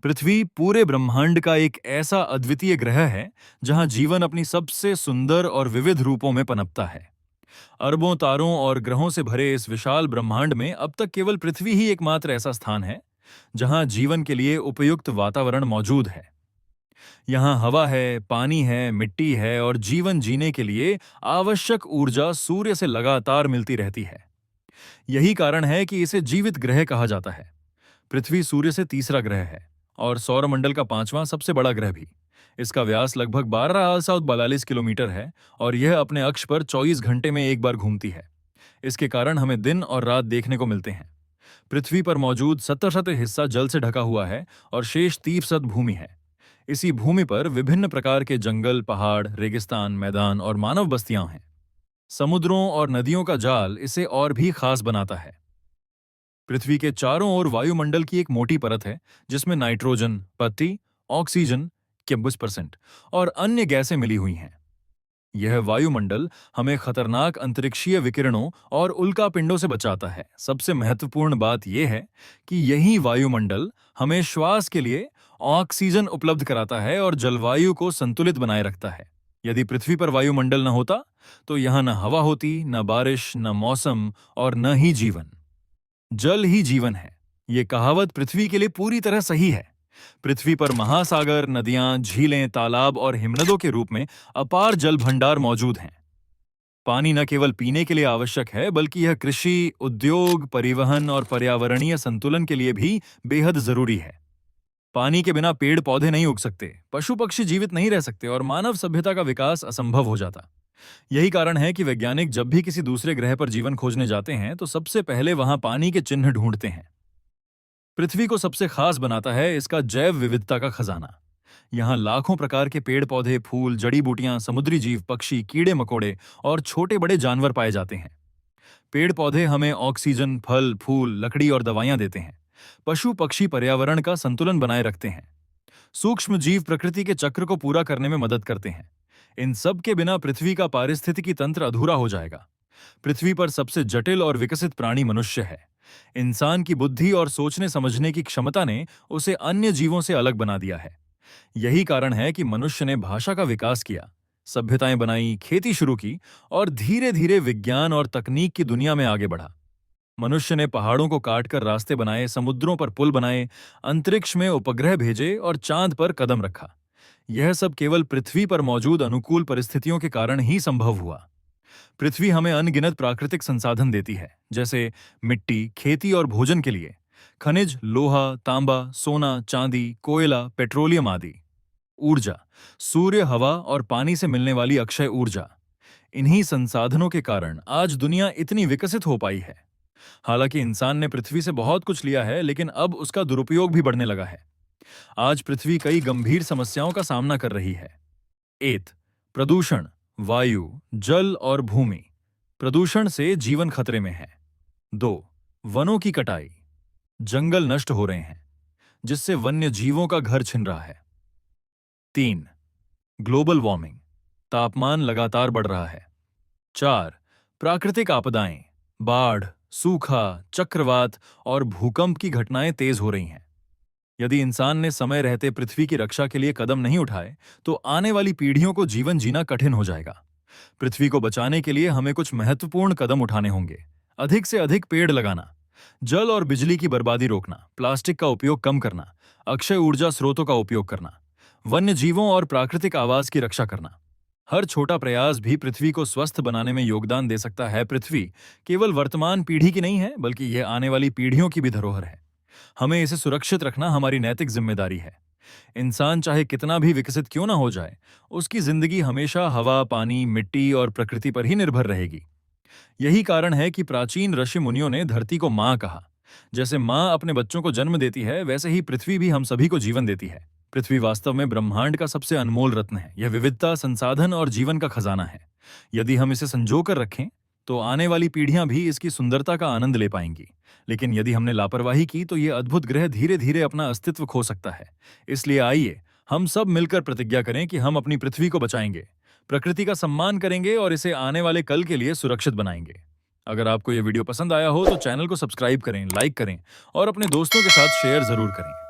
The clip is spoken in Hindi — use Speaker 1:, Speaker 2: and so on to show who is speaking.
Speaker 1: पृथ्वी पूरे ब्रह्मांड का एक ऐसा अद्वितीय ग्रह है जहां जीवन अपनी सबसे सुंदर और विविध रूपों में पनपता है। अरबों तारों और ग्रहों से भरे इस विशाल ब्रह्मांड में अब तक केवल पृथ्वी ही एकमात्र ऐसा स्थान है जहां जीवन के लिए उपयुक्त वातावरण मौजूद है। यहाँ हवा है, पानी है, मिट्टी है और जीवन जीने के लिए आवश्यक ऊर्जा सूर्य से लगातार मिलती रहती है। यही कारण है कि इसे जीवित ग्रह कहा जाता है। पृथ्वी सूर्य से तीसरा ग्रह है और सौरमंडल का पांचवां सबसे बड़ा ग्रह भी। इसका व्यास लगभग 12,42 किलोमीटर है और यह अपने अक्ष पर 24 घंटे में एक बार घूमती है। इसके कारण हमें दिन और रात देखने को मिलते हैं। पृथ्वी पर मौजूद 70% हिस्सा जल से ढका हुआ है और शेष 30% भूमि है। इसी भूमि पर विभिन्न प्रकार के जंगल, पहाड़, रेगिस्तान, मैदान और मानव बस्तियां हैं। समुद्रों और नदियों का जाल इसे और भी खास बनाता है। पृथ्वी के चारों ओर वायुमंडल की एक मोटी परत है जिसमें नाइट्रोजन, पत्ती, ऑक्सीजन 21% और अन्य गैसें मिली हुई हैं। यह वायुमंडल हमें खतरनाक अंतरिक्षीय विकिरणों और उल्कापिंडों से बचाता है। सबसे महत्वपूर्ण बात यह है कि यही वायुमंडल हमें श्वास के लिए ऑक्सीजन उपलब्ध कराता है और जलवायु को संतुलित बनाए रखता है। यदि पृथ्वी पर वायुमंडल न होता तो यहां न हवा होती, न बारिश, न मौसम और न ही जीवन। जल ही जीवन है। ये कहावत पृथ्वी के लिए पूरी तरह सही है। पृथ्वी पर महासागर, नदियां, झीलें, तालाब और हिमनदों के रूप में अपार जल भंडार मौजूद हैं। पानी न केवल पीने के लिए आवश्यक है बल्कि यह कृषि, उद्योग, परिवहन और पर्यावरणीय संतुलन के लिए भी बेहद जरूरी है। पानी के बिना पेड़ पौधे नहीं उग सकते, पशु पक्षी जीवित नहीं रह सकते और मानव सभ्यता का विकास असंभव हो जाता। यही कारण है कि वैज्ञानिक जब भी किसी दूसरे ग्रह पर जीवन खोजने जाते हैं तो सबसे पहले वहां पानी के चिन्ह ढूंढते हैं। पृथ्वी को सबसे खास बनाता है इसका जैव विविधता का खजाना। यहाँ लाखों प्रकार के पेड़ पौधे, फूल, जड़ी बूटियां, समुद्री जीव, पक्षी, कीड़े मकोड़े और छोटे बड़े जानवर पाए जाते हैं। पेड़ पौधे हमें ऑक्सीजन, फल, फूल, लकड़ी और दवाइयां देते हैं। पशु पक्षी पर्यावरण का संतुलन बनाए रखते हैं। सूक्ष्म जीव प्रकृति के चक्र को पूरा करने में मदद करते हैं। इन सब के बिना पृथ्वी का पारिस्थितिकी तंत्र अधूरा हो जाएगा। पृथ्वी पर सबसे जटिल और विकसित प्राणी मनुष्य है। इंसान की बुद्धि और सोचने समझने की क्षमता ने उसे अन्य जीवों से अलग बना दिया है। यही कारण है कि मनुष्य ने भाषा का विकास किया, सभ्यताएं बनाई, खेती शुरू की और धीरे धीरे विज्ञान और तकनीक की दुनिया में आगे बढ़ा। मनुष्य ने पहाड़ों को काटकर रास्ते बनाए, समुद्रों पर पुल बनाए, अंतरिक्ष में उपग्रह भेजे और चांद पर कदम रखा। यह सब केवल पृथ्वी पर मौजूद अनुकूल परिस्थितियों के कारण ही संभव हुआ। पृथ्वी हमें अनगिनत प्राकृतिक संसाधन देती है, जैसे मिट्टी, खेती और भोजन के लिए खनिज, लोहा, तांबा, सोना, चांदी, कोयला, पेट्रोलियम आदि। ऊर्जा, सूर्य, हवा और पानी से मिलने वाली अक्षय ऊर्जा। इन्हीं संसाधनों के कारण आज दुनिया इतनी विकसित हो पाई है। हालांकि इंसान ने पृथ्वी से बहुत कुछ लिया है, लेकिन अब उसका दुरुपयोग भी बढ़ने लगा है। आज पृथ्वी कई गंभीर समस्याओं का सामना कर रही है। 1. प्रदूषण, वायु, जल और भूमि। प्रदूषण से जीवन खतरे में है। 2. वनों की कटाई, जंगल नष्ट हो रहे हैं, जिससे वन्य जीवों का घर छिन रहा है। 3. ग्लोबल वार्मिंग, तापमान लगातार बढ़ रहा है। 4. प्राकृतिक आपदाएं, बाढ़, सूखा, चक्रवात और भूकंप की घटनाएं तेज हो रही हैं। यदि इंसान ने समय रहते पृथ्वी की रक्षा के लिए कदम नहीं उठाए तो आने वाली पीढ़ियों को जीवन जीना कठिन हो जाएगा। पृथ्वी को बचाने के लिए हमें कुछ महत्वपूर्ण कदम उठाने होंगे। अधिक से अधिक पेड़ लगाना, जल और बिजली की बर्बादी रोकना, प्लास्टिक का उपयोग कम करना, अक्षय ऊर्जा स्रोतों का उपयोग करना, वन्य जीवों और प्राकृतिक आवास की रक्षा करना। हर छोटा प्रयास भी पृथ्वी को स्वस्थ बनाने में योगदान दे सकता है। पृथ्वी केवल वर्तमान पीढ़ी की नहीं है बल्कि यह आने वाली पीढ़ियों की भी धरोहर है। हमें इसे सुरक्षित रखना हमारी नैतिक जिम्मेदारी है। इंसान चाहे कितना भी विकसित क्यों ना हो जाए, उसकी जिंदगी हमेशा हवा, पानी, मिट्टी और प्रकृति पर ही निर्भर रहेगी। यही कारण है कि प्राचीन ऋषि मुनियों ने धरती को माँ कहा। जैसे माँ अपने बच्चों को जन्म देती है, वैसे ही पृथ्वी भी हम सभी को जीवन देती है। पृथ्वी वास्तव में ब्रह्मांड का सबसे अनमोल रत्न है। यह विविधता, संसाधन और जीवन का खजाना है। यदि हम इसे संजो कर रखें तो आने वाली पीढ़ियां भी इसकी सुंदरता का आनंद ले पाएंगी। लेकिन यदि हमने लापरवाही की तो यह अद्भुत ग्रह धीरे धीरे अपना अस्तित्व खो सकता है। इसलिए आइए हम सब मिलकर प्रतिज्ञा करें कि हम अपनी पृथ्वी को बचाएंगे, प्रकृति का सम्मान करेंगे और इसे आने वाले कल के लिए सुरक्षित बनाएंगे। अगर आपको यह वीडियो पसंद आया हो तो चैनल को सब्सक्राइब करें, लाइक करें और अपने दोस्तों के साथ शेयर जरूर करें।